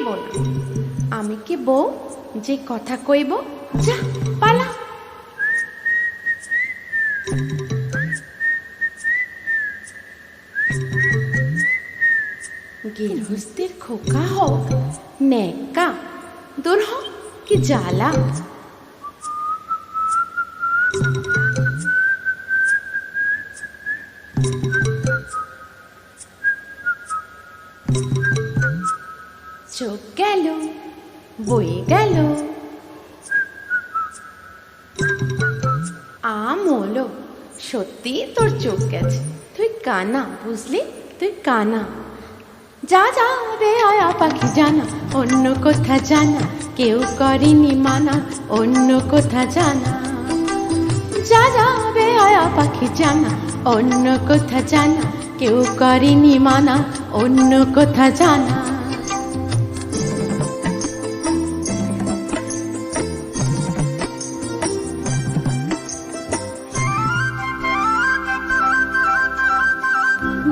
কইব না। আমি কি বউ যে কথা কইব? যা পালা। গৃহস্থের খোকা হোক নেকা, দূর হোক কি জ্বালা। চোখ গেল বয়ে গেল, আমলো সত্যি তোর চোখ গেছে। তুই কানা, বুঝলি? তুই কানা। যা যা বেহায়া পাখি জানা, অন্য কোথা জানা কেউ করেনি মানা, অন্য কোথা জানা। যা যা বেহায়া পাখি জানা, অন্য কোথা জানা কেউ করেনি মানা, অন্য কোথা জানা।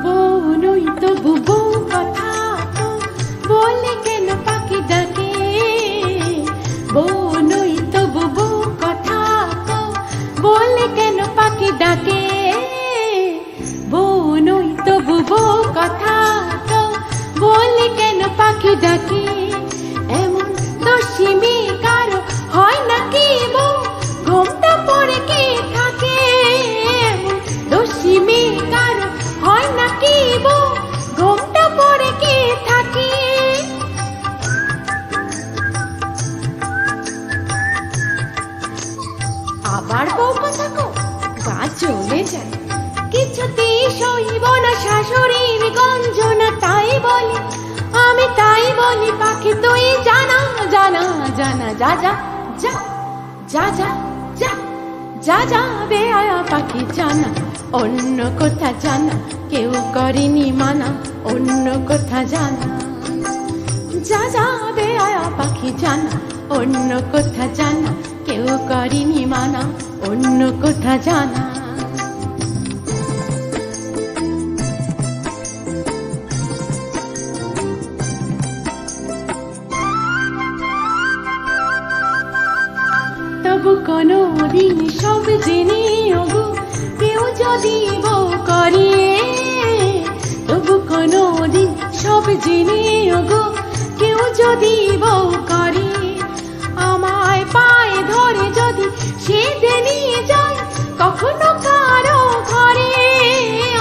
বউ নই তবু বউ কথা তো বলে কেন পাখি ডাকে। বউ নই তবু বউ কথা তো বলে কেন পাখি ডাকে। বউ নই তবু বউ কথা তো বলে কেন পাখি ডাকে। এমন দোষী মেয়ে কারো হয় নাকি বউ, ঘোমটা পরে কে থাকে। এমন দোষী মেয়ে কারো হয় নাকি বউ, ঘোমটা পরে কে থাকে। আবার বউ কথা কো, গা জ্বলে যায়। কিছুতেই সইব না শাশুড়ির গঞ্জনা, তাই বলি আমি, তাই বলি পাখি তুই জানা জানা জানা। যা যা যা যা যা যা যা যা বেহায়া পাখি জানা, অন্য কোথা জানা কেউ করেনি মানা, অন্য কোথা জানা। যা যা বেহায়া পাখি জানা, অন্য কোথা জানা কেউ করেনি মানা, অন্য কোথা জানা। তবু কোনো দিন সব জেনে ওগো কেউ যদি বউ করে। তবু কোনো দিন সব জেনে ওগো কেউ যদি বউ করে। আমায় পায়ে ধরে যদি সেদে নিয়ে যায় কখনো কারো ঘরে।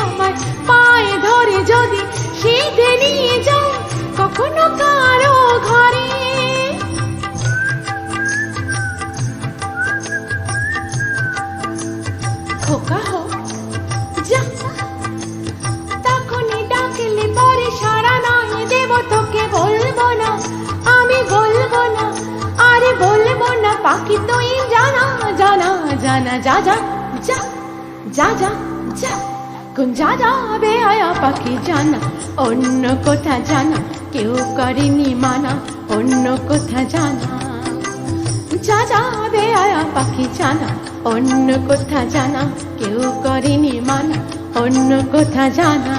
আমায় পায়ে ধরে যদি সেদে নিয়ে যায় কখনো কারো ঘরে। খোকা হোক যা, তখনই ডাকলে পরে সারা নাই দেব তোকে। বলবো না আমি, বলবো না আরে বলবো না পাখি তুই জানা জানা জানা। যা যা যা যা যা যা কোন যা যা বেহায়া পাখি জানা, অন্য কোথা জানা কেউ করেনি মানা, অন্য কোথা জানা। যা যা বেহায়া পাখি জানা, অন্য কোথা জানা কেউ করেনি মানা, অন্য কোথা জানা।